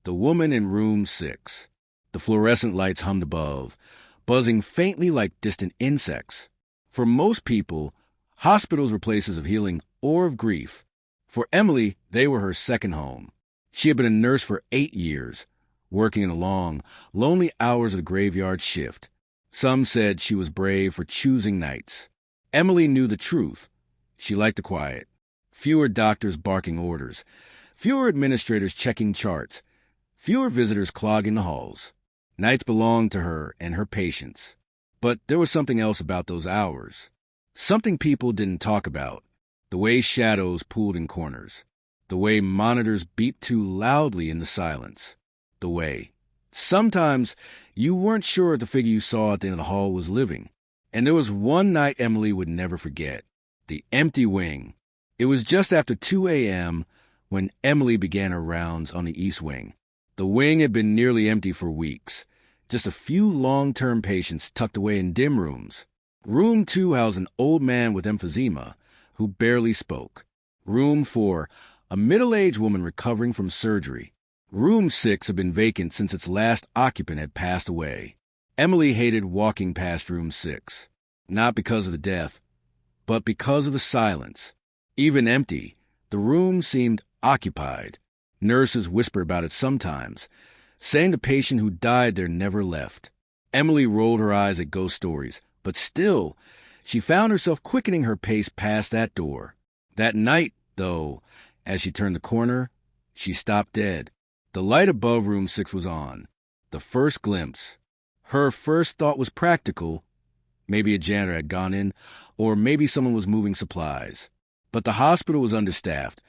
The woman in room 6. The fluorescent lights hummed above, buzzing faintly like distant insects. For most people, hospitals were places of healing or of grief. For Emily, they were her second home. She had been a nurse for 8 years, working in the long, lonely hours of the graveyard shift. Some said she was brave for choosing nights. Emily knew the truth. She liked the quiet. Fewer doctors barking orders. Fewer administrators checking charts. Fewer visitors clogging the halls. Nights belonged to her and her patients. But there was something else about those hours. Something people didn't talk about. The way shadows pooled in corners. The way monitors beeped too loudly in the silence. The way. Sometimes you weren't sure if the figure you saw at the end of the hall was living. And there was one night Emily would never forget. The empty wing. It was just after 2 a.m. when Emily began her rounds on the East Wing. The wing had been nearly empty for weeks. Just a few long-term patients tucked away in dim rooms. Room 2 housed an old man with emphysema who barely spoke. Room 4, a middle-aged woman recovering from surgery. Room 6 had been vacant since its last occupant had passed away. Emily hated walking past room 6, not because of the death, but because of the silence. Even empty, the room seemed occupied. Nurses whispered about it sometimes, saying the patient who died there never left. Emily rolled her eyes at ghost stories, but still, she found herself quickening her pace past that door. That night, though, as she turned the corner, she stopped dead. The light above room 6 was on. The first glimpse. Her first thought was practical. Maybe a janitor had gone in, or maybe someone was moving supplies. But the hospital was understaffed,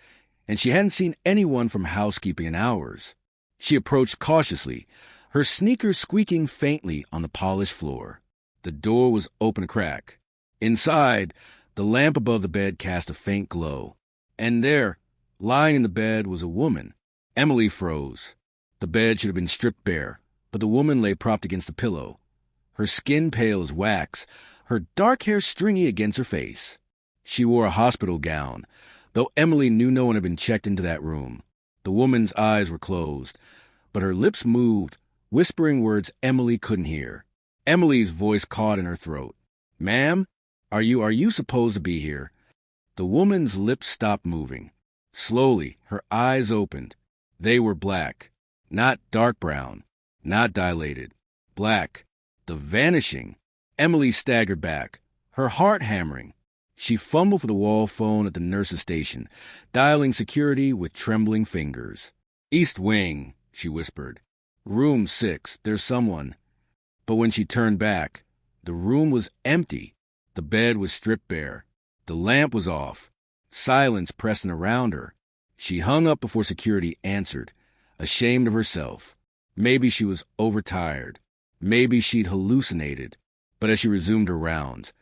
and she hadn't seen anyone from housekeeping in hours. She approached cautiously, her sneakers squeaking faintly on the polished floor. The door was open a crack. Inside, the lamp above the bed cast a faint glow. And there, lying in the bed, was a woman. Emily froze. The bed should have been stripped bare, but the woman lay propped against the pillow. Her skin pale as wax, her dark hair stringy against her face. She wore a hospital gown, though Emily knew no one had been checked into that room. The woman's eyes were closed, but her lips moved, whispering words Emily couldn't hear. Emily's voice caught in her throat. "Ma'am, are you supposed to be here?" The woman's lips stopped moving. Slowly, her eyes opened. They were black, not dark brown, not dilated. Black, the vanishing. Emily staggered back, her heart hammering. She fumbled for the wall phone at the nurse's station, dialing security with trembling fingers. "East Wing," she whispered. "Room 6, there's someone." But when she turned back, the room was empty. The bed was stripped bare. The lamp was off. Silence pressing around her. She hung up before security answered, ashamed of herself. Maybe she was overtired. Maybe she'd hallucinated. But as she resumed her rounds,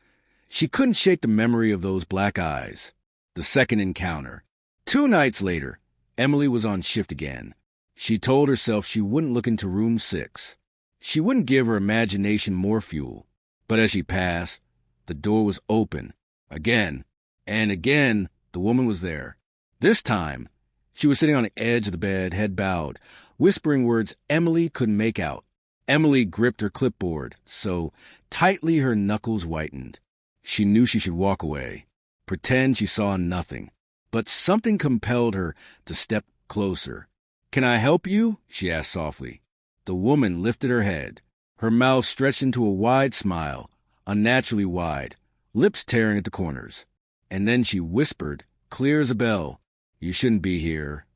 she couldn't shake the memory of those black eyes. The second encounter. 2 nights later, Emily was on shift again. She told herself she wouldn't look into room 6. She wouldn't give her imagination more fuel. But as she passed, the door was open. Again, and again, the woman was there. This time, she was sitting on the edge of the bed, head bowed, whispering words Emily couldn't make out. Emily gripped her clipboard so tightly her knuckles whitened. She knew she should walk away, pretend she saw nothing. But something compelled her to step closer. "Can I help you?" she asked softly. The woman lifted her head. Her mouth stretched into a wide smile, unnaturally wide, lips tearing at the corners. And then she whispered, clear as a bell, "You shouldn't be here."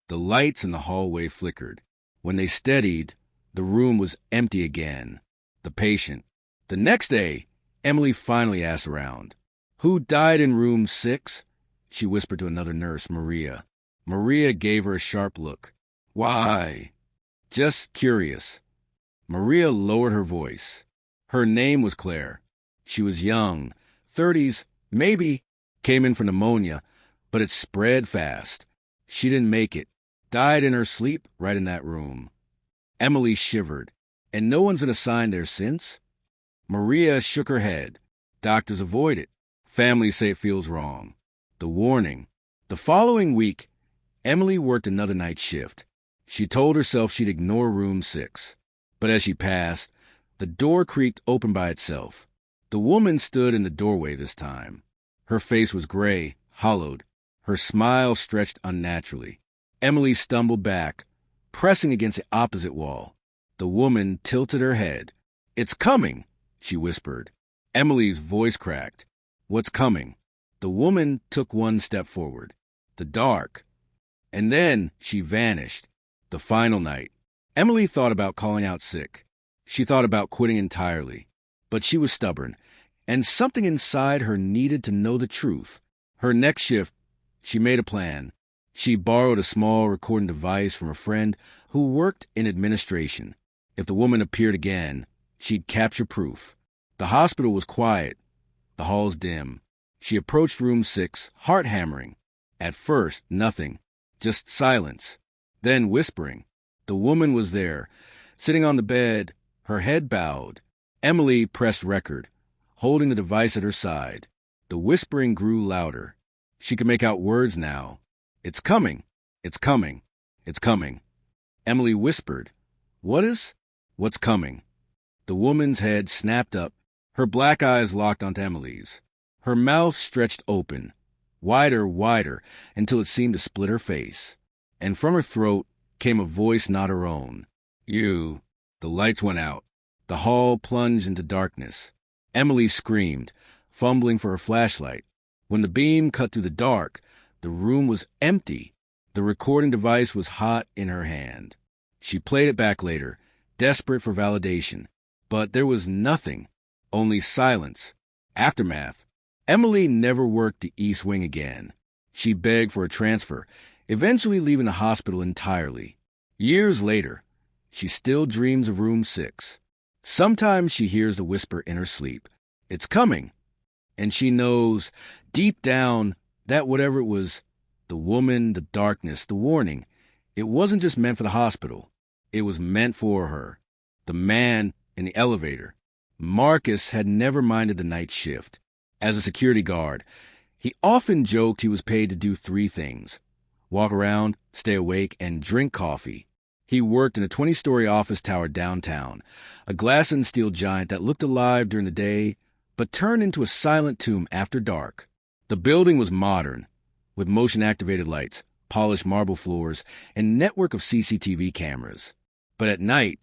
The lights in the hallway flickered. When they steadied, the room was empty again. The patient. The next day, Emily finally asked around, "Who died in room 6? She whispered to another nurse, Maria. Maria gave her a sharp look. "Why?" "Just curious." Maria lowered her voice. Her name was Claire. She was young, 30s, maybe, came in for pneumonia, but it spread fast. She didn't make it. Died in her sleep right in that room. Emily shivered. "And no one's been assigned there since?" Maria shook her head. "Doctors avoid it. Families say it feels wrong." The warning. The following week, Emily worked another night shift. She told herself she'd ignore room 6. But as she passed, the door creaked open by itself. The woman stood in the doorway this time. Her face was gray, hollowed. Her smile stretched unnaturally. Emily stumbled back, pressing against the opposite wall. The woman tilted her head. "It's coming," she whispered. Emily's voice cracked. "What's coming?" The woman took one step forward. The dark. And then she vanished. The final night. Emily thought about calling out sick. She thought about quitting entirely. But she was stubborn, and something inside her needed to know the truth. Her next shift, she made a plan. She borrowed a small recording device from a friend who worked in administration. If the woman appeared again, she'd capture proof. The hospital was quiet, the halls dim. She approached room 6, heart hammering. At first, nothing, just silence. Then whispering. The woman was there, sitting on the bed, her head bowed. Emily pressed record, holding the device at her side. The whispering grew louder. She could make out words now. "It's coming. It's coming. It's coming." Emily whispered. What's coming?" The woman's head snapped up, her black eyes locked onto Emily's. Her mouth stretched open, wider, until it seemed to split her face. And from her throat came a voice not her own. "You." The lights went out. The hall plunged into darkness. Emily screamed, fumbling for her flashlight. When the beam cut through the dark, the room was empty. The recording device was hot in her hand. She played it back later, desperate for validation. But there was nothing, only silence. Aftermath. Emily never worked the East Wing again. She begged for a transfer, eventually leaving the hospital entirely. Years later, she still dreams of room 6. Sometimes she hears the whisper in her sleep. "It's coming." And she knows, deep down, that whatever it was, the woman, the darkness, the warning, it wasn't just meant for the hospital. It was meant for her. The man in the elevator. Marcus had never minded the night shift. As a security guard, he often joked he was paid to do 3 things: walk around, stay awake, and drink coffee. He worked in a 20-story office tower downtown, a glass and steel giant that looked alive during the day, but turned into a silent tomb after dark. The building was modern, with motion-activated lights, polished marble floors, and a network of CCTV cameras. But at night,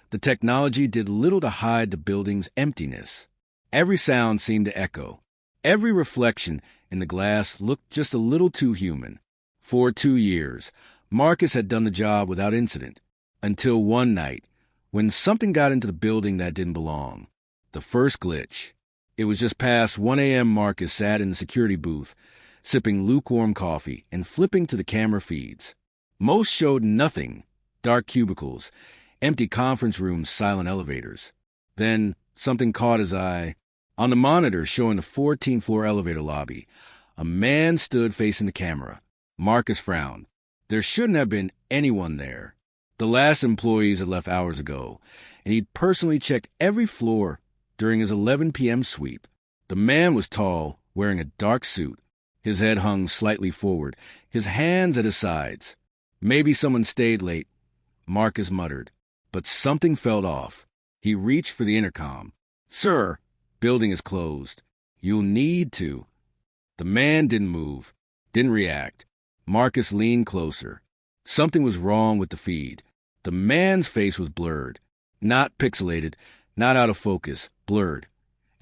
the technology did little to hide the building's emptiness. Every sound seemed to echo. Every reflection in the glass looked just a little too human. For 2 years, Marcus had done the job without incident, until one night, when something got into the building that didn't belong. The first glitch. It was just past 1 a.m. Marcus sat in the security booth, sipping lukewarm coffee and flipping to the camera feeds. Most showed nothing. Dark cubicles, empty conference rooms, silent elevators. Then something caught his eye. On the monitor showing the 14th floor elevator lobby, a man stood facing the camera. Marcus frowned. There shouldn't have been anyone there. The last employees had left hours ago, and he'd personally checked every floor during his 11 p.m. sweep. The man was tall, wearing a dark suit. His head hung slightly forward, his hands at his sides. Maybe someone stayed late, Marcus muttered. But something felt off. He reached for the intercom. "Sir, building is closed. You'll need to." The man didn't move, didn't react. Marcus leaned closer. Something was wrong with the feed. The man's face was blurred. Not pixelated, not out of focus, blurred,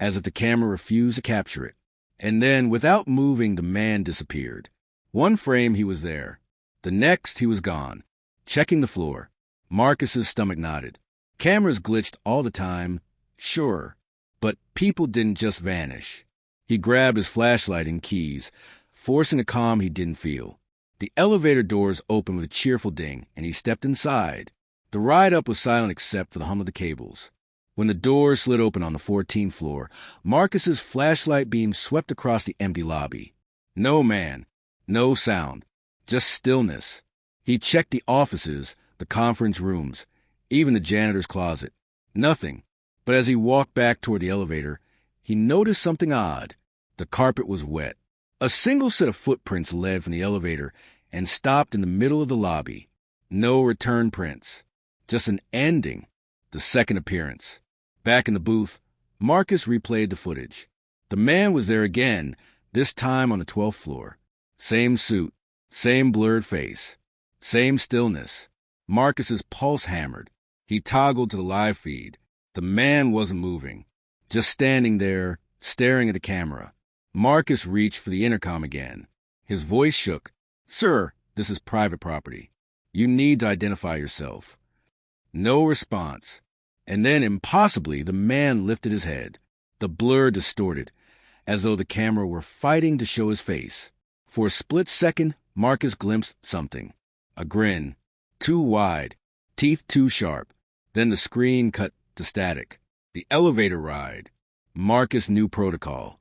as if the camera refused to capture it. And then, without moving, the man disappeared. One frame he was there. The next he was gone. Checking the floor. Marcus's stomach knotted. Cameras glitched all the time, sure, but people didn't just vanish. He grabbed his flashlight and keys, forcing a calm he didn't feel. The elevator doors opened with a cheerful ding, and he stepped inside. The ride up was silent except for the hum of the cables. When the doors slid open on the 14th floor, Marcus's flashlight beam swept across the empty lobby. No man, no sound, just stillness. He checked the offices, the conference rooms, even the janitor's closet. Nothing. But as he walked back toward the elevator, he noticed something odd. The carpet was wet. A single set of footprints led from the elevator and stopped in the middle of the lobby. No return prints. Just an ending. The second appearance. Back in the booth, Marcus replayed the footage. The man was there again, this time on the 12th floor. Same suit, same blurred face, same stillness. Marcus's pulse hammered. He toggled to the live feed. The man wasn't moving, just standing there, staring at the camera. Marcus reached for the intercom again. His voice shook. "Sir, this is private property. You need to identify yourself." No response. And then, impossibly, the man lifted his head. The blur distorted, as though the camera were fighting to show his face. For a split second, Marcus glimpsed something. A grin. Too wide. Teeth too sharp. Then the screen cut to static. The elevator ride. Marcus knew protocol.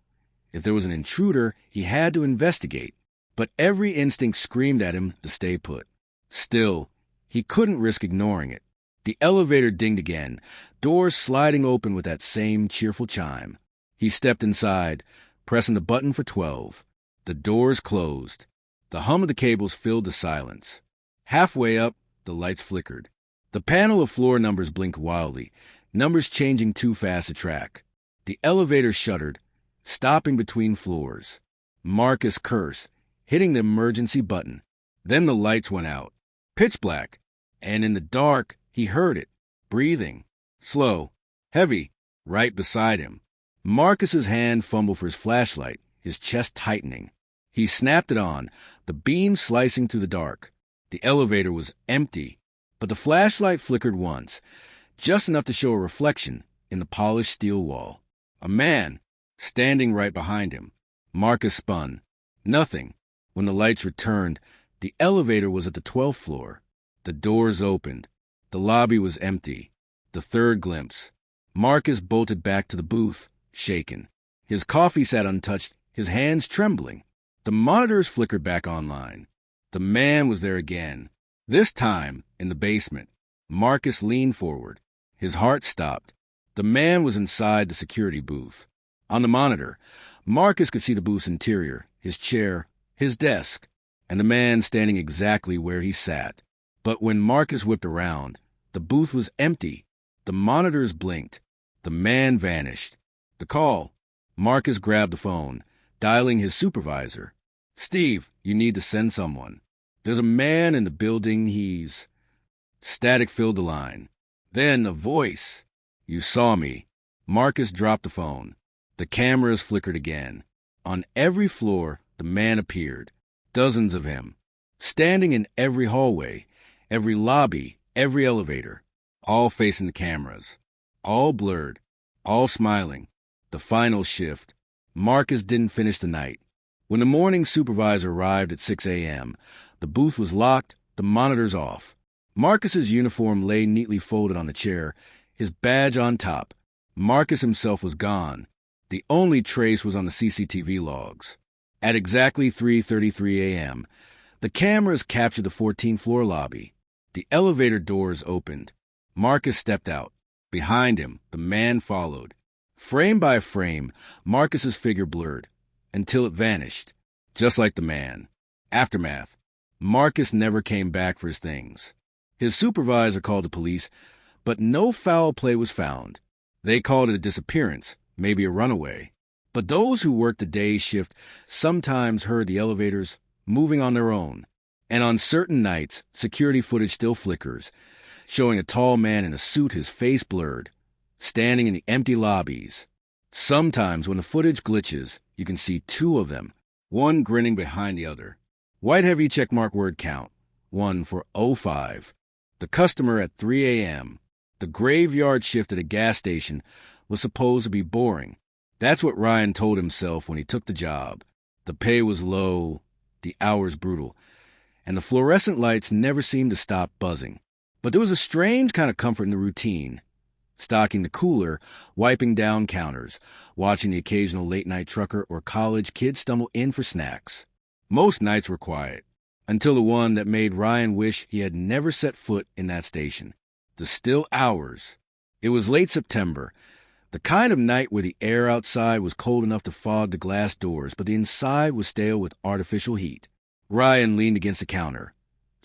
If there was an intruder, he had to investigate. But every instinct screamed at him to stay put. Still, he couldn't risk ignoring it. The elevator dinged again, doors sliding open with that same cheerful chime. He stepped inside, pressing the button for 12. The doors closed. The hum of the cables filled the silence. Halfway up, the lights flickered. The panel of floor numbers blinked wildly, numbers changing too fast to track. The elevator shuddered, stopping between floors. Marcus cursed, hitting the emergency button. Then the lights went out. Pitch black. And in the dark, he heard it, breathing, slow, heavy, right beside him. Marcus's hand fumbled for his flashlight, his chest tightening. He snapped it on, the beam slicing through the dark. The elevator was empty, but the flashlight flickered once, just enough to show a reflection in the polished steel wall. A man, standing right behind him. Marcus spun. Nothing. When the lights returned, the elevator was at the 12th floor. The doors opened. The lobby was empty. The third glimpse. Marcus bolted back to the booth, shaken. His coffee sat untouched, his hands trembling. The monitors flickered back online. The man was there again. This time, in the basement. Marcus leaned forward. His heart stopped. The man was inside the security booth. On the monitor, Marcus could see the booth's interior, his chair, his desk, and the man standing exactly where he sat. But when Marcus whipped around, the booth was empty. The monitors blinked. The man vanished. The call. Marcus grabbed the phone, dialing his supervisor. "Steve, you need to send someone. There's a man in the building, he's..." Static filled the line. Then a voice. "You saw me." Marcus dropped the phone. The cameras flickered again. On every floor, the man appeared. Dozens of him. Standing in every hallway, every lobby, every elevator. All facing the cameras. All blurred. All smiling. The final shift. Marcus didn't finish the night. When the morning supervisor arrived at 6 a.m., the booth was locked, the monitors off. Marcus's uniform lay neatly folded on the chair, his badge on top. Marcus himself was gone. The only trace was on the CCTV logs. At exactly 3:33 a.m., the cameras captured the 14th floor lobby. The elevator doors opened. Marcus stepped out. Behind him, the man followed. Frame by frame, Marcus's figure blurred, until it vanished, just like the man. Aftermath. Marcus never came back for his things. His supervisor called the police, but no foul play was found. They called it a disappearance, maybe a runaway. But those who worked the day shift sometimes heard the elevators moving on their own. And on certain nights, security footage still flickers, showing a tall man in a suit, his face blurred, standing in the empty lobbies. Sometimes when the footage glitches, you can see two of them, one grinning behind the other. White heavy checkmark word count, one for 05. The customer at 3 a.m. The graveyard shift at a gas station was supposed to be boring. That's what Ryan told himself when he took the job. The pay was low, the hours brutal, and the fluorescent lights never seemed to stop buzzing. But there was a strange kind of comfort in the routine. Stocking the cooler, wiping down counters, watching the occasional late-night trucker or college kid stumble in for snacks. Most nights were quiet, until the one that made Ryan wish he had never set foot in that station. The still hours. It was late September, the kind of night where the air outside was cold enough to fog the glass doors, but the inside was stale with artificial heat. Ryan leaned against the counter,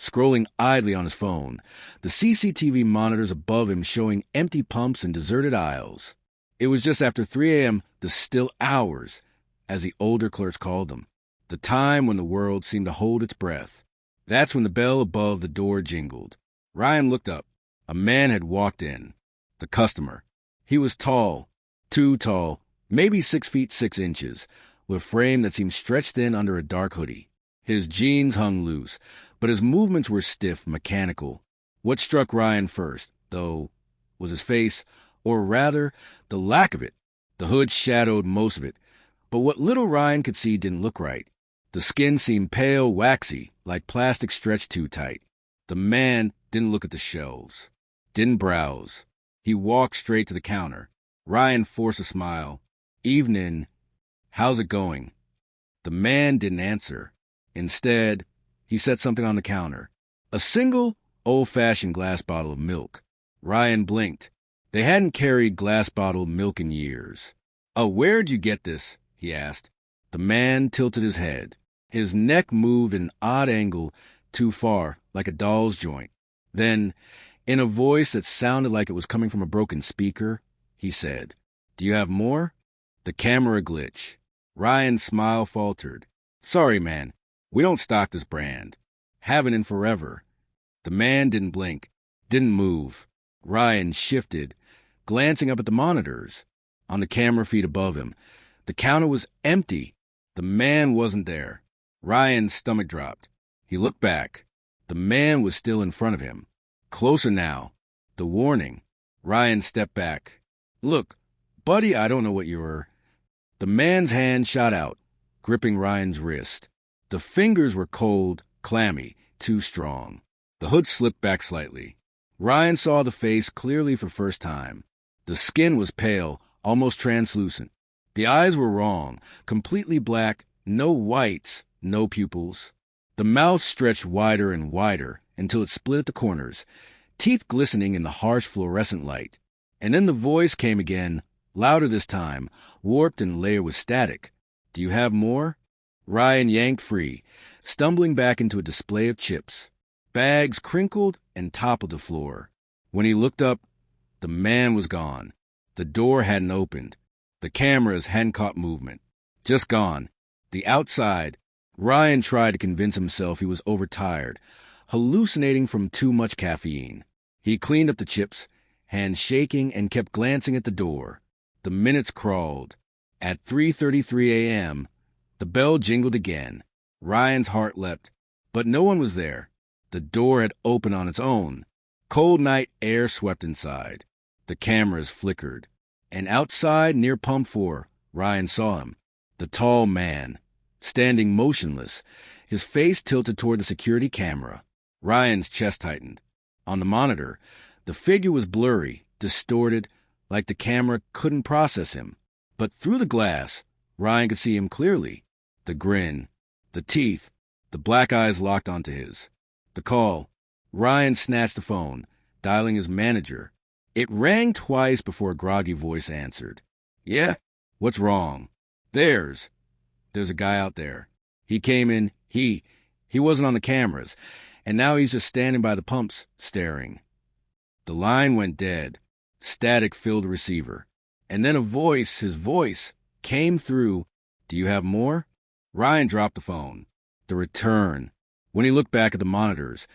scrolling idly on his phone, the CCTV monitors above him showing empty pumps and deserted aisles. It was just after 3 a.m., the still hours, as the older clerks called them, the time when the world seemed to hold its breath. That's when the bell above the door jingled. Ryan looked up. A man had walked in. The customer. He was tall, too tall, maybe 6 feet 6 inches, with a frame that seemed stretched thin under a dark hoodie. His jeans hung loose, but his movements were stiff, mechanical. What struck Ryan first, though, was his face, or rather, the lack of it. The hood shadowed most of it, but what little Ryan could see didn't look right. The skin seemed pale, waxy, like plastic stretched too tight. The man didn't look at the shelves, didn't browse. He walked straight to the counter. Ryan forced a smile. "Evening. How's it going?" The man didn't answer. Instead, he set something on the counter. A single, old-fashioned glass bottle of milk. Ryan blinked. They hadn't carried glass-bottled milk in years. "Oh, where'd you get this?" he asked. The man tilted his head. His neck moved at an odd angle, too far, like a doll's joint. Then, in a voice that sounded like it was coming from a broken speaker, he said, "Do you have more?" The camera glitch. Ryan's smile faltered. "Sorry, man. We don't stock this brand. Haven't in forever." The man didn't blink, didn't move. Ryan shifted, glancing up at the monitors. On the camera feed above him, the counter was empty. The man wasn't there. Ryan's stomach dropped. He looked back. The man was still in front of him. Closer now. The warning. Ryan stepped back. "Look, buddy, I don't know what you were." The man's hand shot out, gripping Ryan's wrist. The fingers were cold, clammy, too strong. The hood slipped back slightly. Ryan saw the face clearly for the first time. The skin was pale, almost translucent. The eyes were wrong, completely black, no whites, no pupils. The mouth stretched wider and wider until it split at the corners, teeth glistening in the harsh fluorescent light. And then the voice came again, louder this time, warped and layered with static. "Do you have more?" Ryan yanked free, stumbling back into a display of chips. Bags crinkled and toppled the floor. When he looked up, the man was gone. The door hadn't opened. The cameras hadn't caught movement. Just gone. The outside. Ryan tried to convince himself he was overtired, hallucinating from too much caffeine. He cleaned up the chips, hands shaking, and kept glancing at the door. The minutes crawled. At 3:33 a.m., the bell jingled again. Ryan's heart leapt, but no one was there. The door had opened on its own. Cold night air swept inside. The cameras flickered. And outside, near Pump 4, Ryan saw him. The tall man, standing motionless, his face tilted toward the security camera. Ryan's chest tightened. On the monitor, the figure was blurry, distorted, like the camera couldn't process him. But through the glass, Ryan could see him clearly. The grin, the teeth, the black eyes locked onto his. The call. Ryan snatched the phone, dialing his manager. It rang twice before a groggy voice answered. "Yeah? What's wrong?" There's a guy out there. He came in, he wasn't on the cameras, and now he's just standing by the pumps, staring." The line went dead. Static filled the receiver. And then his voice, came through. "Do you have more?" Ryan dropped the phone. The return. When he looked back at the monitors,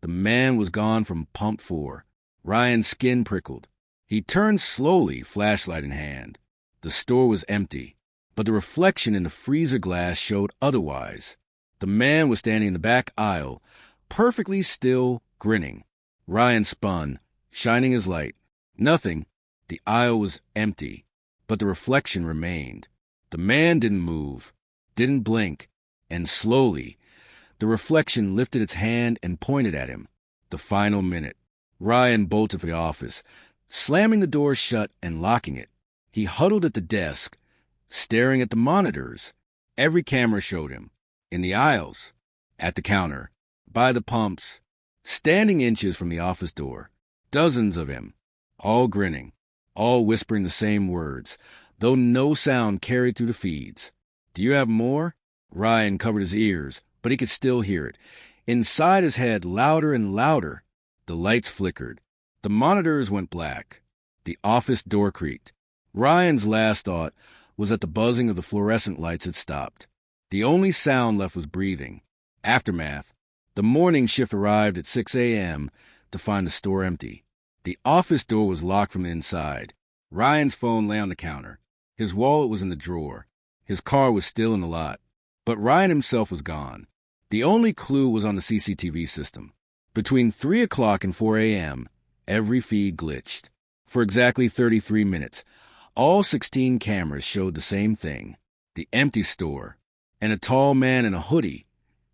the man was gone from Pump 4. Ryan's skin prickled. He turned slowly, flashlight in hand. The store was empty, but the reflection in the freezer glass showed otherwise. The man was standing in the back aisle, perfectly still, grinning. Ryan spun, shining his light. Nothing. The aisle was empty, but the reflection remained. The man didn't move, didn't blink, and slowly, the reflection lifted its hand and pointed at him. The final minute. Ryan bolted for the office, slamming the door shut and locking it. He huddled at the desk, staring at the monitors. Every camera showed him. In the aisles, at the counter, by the pumps, standing inches from the office door. Dozens of him, all grinning, all whispering the same words, though no sound carried through the feeds. "Do you have more?" Ryan covered his ears, but he could still hear it. Inside his head, louder and louder. The lights flickered. The monitors went black. The office door creaked. Ryan's last thought was that the buzzing of the fluorescent lights had stopped. The only sound left was breathing. Aftermath. The morning shift arrived at 6 a.m. to find the store empty. The office door was locked from the inside. Ryan's phone lay on the counter. His wallet was in the drawer. His car was still in the lot. But Ryan himself was gone. The only clue was on the CCTV system. Between 3 o'clock and 4 a.m., every feed glitched. For exactly 33 minutes, all 16 cameras showed the same thing. The empty store, and a tall man in a hoodie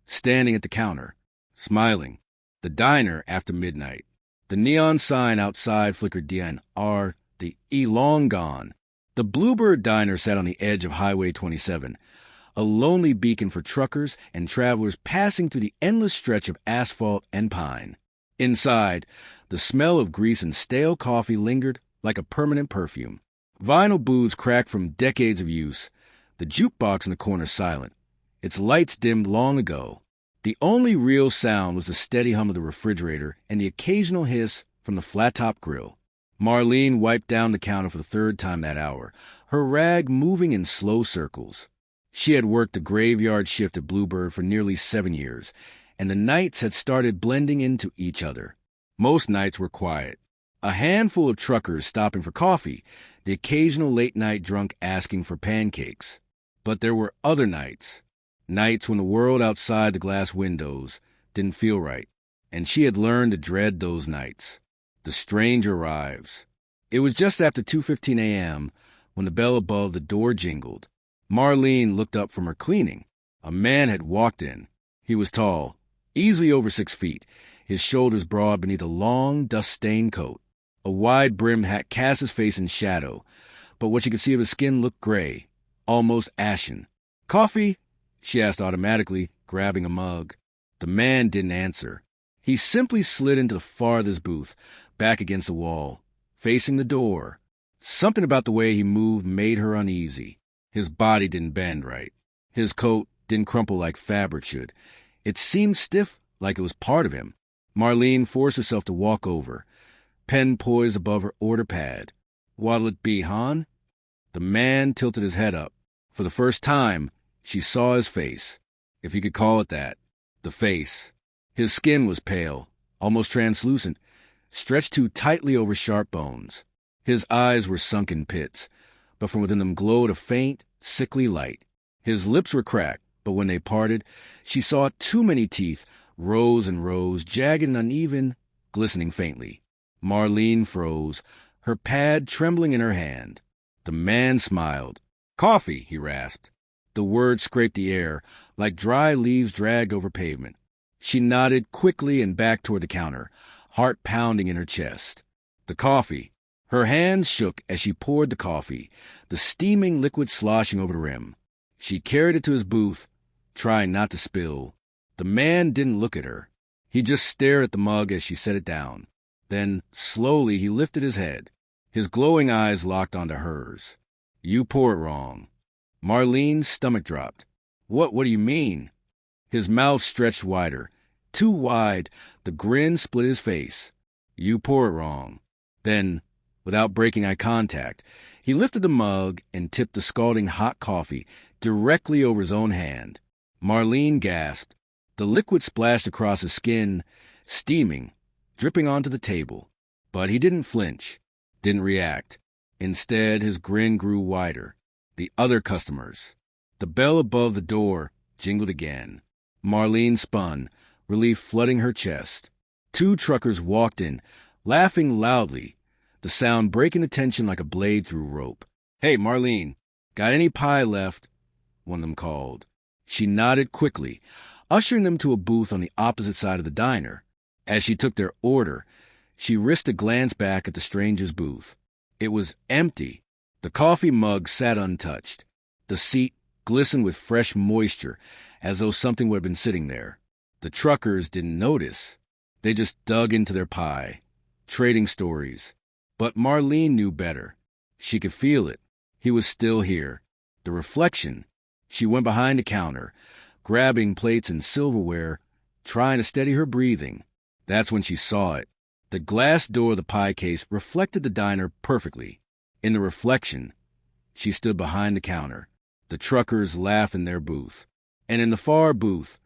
standing at the counter, smiling. The diner after midnight. The neon sign outside flickered DNR, the E long gone. The Bluebird Diner sat on the edge of Highway 27, a lonely beacon for truckers and travelers passing through the endless stretch of asphalt and pine. Inside, the smell of grease and stale coffee lingered like a permanent perfume. Vinyl booths cracked from decades of use. The jukebox in the corner silent, its lights dimmed long ago. The only real sound was the steady hum of the refrigerator and the occasional hiss from the flat-top grill. Marlene wiped down the counter for the third time that hour, her rag moving in slow circles. She had worked the graveyard shift at Bluebird for nearly 7 years, and the nights had started blending into each other. Most nights were quiet. A handful of truckers stopping for coffee, the occasional late-night drunk asking for pancakes. But there were other nights. Nights when the world outside the glass windows didn't feel right, and she had learned to dread those nights. The stranger arrives. It was just after 2:15 a.m. when the bell above the door jingled. Marlene looked up from her cleaning. A man had walked in. He was tall, easily over 6 feet, his shoulders broad beneath a long, dust-stained coat. A wide-brimmed hat cast his face in shadow, but what she could see of his skin looked gray, almost ashen. "Coffee?" she asked automatically, grabbing a mug. The man didn't answer. He simply slid into the farthest booth, back against the wall, facing the door. Something about the way he moved made her uneasy. His body didn't bend right. His coat didn't crumple like fabric should. It seemed stiff, like it was part of him. Marlene forced herself to walk over, pen poised above her order pad. "What'll it be, hon?" The man tilted his head up. For the first time, she saw his face, if you could call it that. The face. His skin was pale, almost translucent, stretched too tightly over sharp bones. His eyes were sunken pits, but from within them glowed a faint, sickly light. His lips were cracked, but when they parted, she saw too many teeth, rows and rows, jagged and uneven, glistening faintly. Marlene froze, her pad trembling in her hand. The man smiled. "Coffee," he rasped. The words scraped the air, like dry leaves dragged over pavement. She nodded quickly and backed toward the counter, heart pounding in her chest. The coffee. Her hands shook as she poured the coffee, the steaming liquid sloshing over the rim. She carried it to his booth, trying not to spill. The man didn't look at her. He just stared at the mug as she set it down. Then, slowly, he lifted his head. His glowing eyes locked onto hers. "You pour it wrong." Marlene's stomach dropped. What do you mean?" His mouth stretched wider. Too wide, the grin split his face. "You pour it wrong." Then, without breaking eye contact, he lifted the mug and tipped the scalding hot coffee directly over his own hand. Marlene gasped. The liquid splashed across his skin, steaming, dripping onto the table. But he didn't flinch, didn't react. Instead, his grin grew wider. The other customers. The bell above the door jingled again. Marlene spun, relief flooding her chest. 2 truckers walked in, laughing loudly, the sound breaking the tension like a blade through rope. "Hey, Marlene, got any pie left?" one of them called. She nodded quickly, ushering them to a booth on the opposite side of the diner. As she took their order, she risked a glance back at the stranger's booth. It was empty. The coffee mug sat untouched. The seat glistened with fresh moisture, as though something would have been sitting there. The truckers didn't notice. They just dug into their pie, trading stories. But Marlene knew better. She could feel it. He was still here. The reflection. She went behind the counter, grabbing plates and silverware, trying to steady her breathing. That's when she saw it. The glass door of the pie case reflected the diner perfectly. In the reflection, she stood behind the counter. The truckers laughed in their booth. And in the far booth,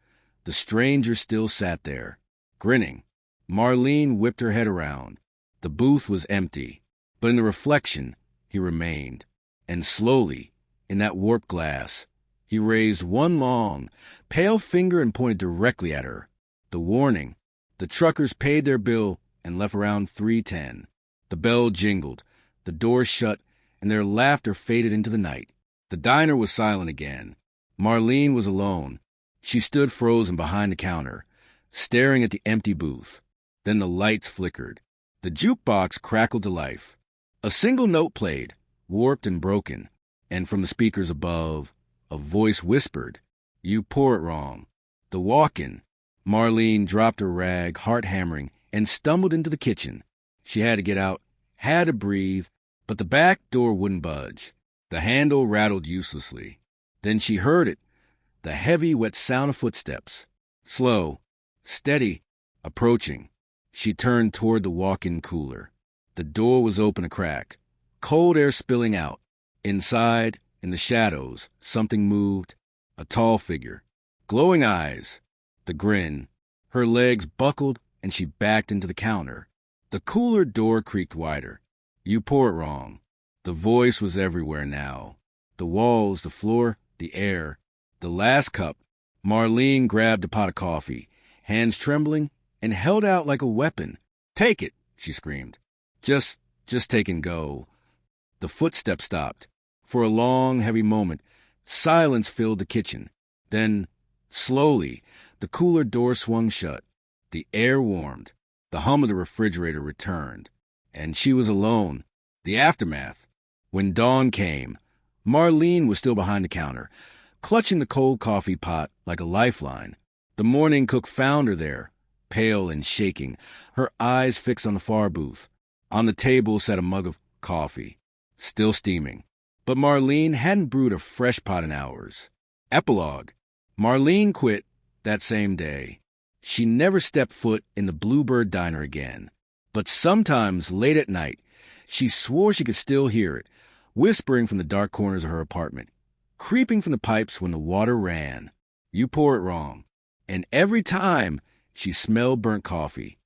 the stranger still sat there, grinning. Marlene whipped her head around. The booth was empty, but in the reflection, he remained. And slowly, in that warped glass, he raised one long, pale finger and pointed directly at her. The warning. The truckers paid their bill and left around 3:10. The bell jingled, the door shut, and their laughter faded into the night. The diner was silent again. Marlene was alone. She stood frozen behind the counter, staring at the empty booth. Then the lights flickered. The jukebox crackled to life. A single note played, warped and broken, and from the speakers above, a voice whispered, "You pour it wrong." The walk-in. Marlene dropped her rag, heart hammering, and stumbled into the kitchen. She had to get out, had to breathe, but the back door wouldn't budge. The handle rattled uselessly. Then she heard it, the heavy, wet sound of footsteps. Slow, steady, approaching. She turned toward the walk-in cooler. The door was open a crack, cold air spilling out. Inside, in the shadows, something moved, a tall figure, glowing eyes, the grin. Her legs buckled, and she backed into the counter. The cooler door creaked wider. "You pour it wrong." The voice was everywhere now. The walls, the floor, the air. The last cup. Marlene grabbed a pot of coffee, hands trembling, and held out like a weapon. "Take it," she screamed. Just take and go." The footsteps stopped. For a long, heavy moment, silence filled the kitchen. Then, slowly, the cooler door swung shut. The air warmed. The hum of the refrigerator returned. And she was alone. The aftermath. When dawn came, Marlene was still behind the counter, clutching the cold coffee pot like a lifeline. The morning cook found her there, pale and shaking, her eyes fixed on the far booth. On the table sat a mug of coffee, still steaming. But Marlene hadn't brewed a fresh pot in hours. Epilogue. Marlene quit that same day. She never stepped foot in the Bluebird Diner again. But sometimes, late at night, she swore she could still hear it, whispering from the dark corners of her apartment, creeping from the pipes when the water ran. You pour it wrong. And every time, she smelled burnt coffee,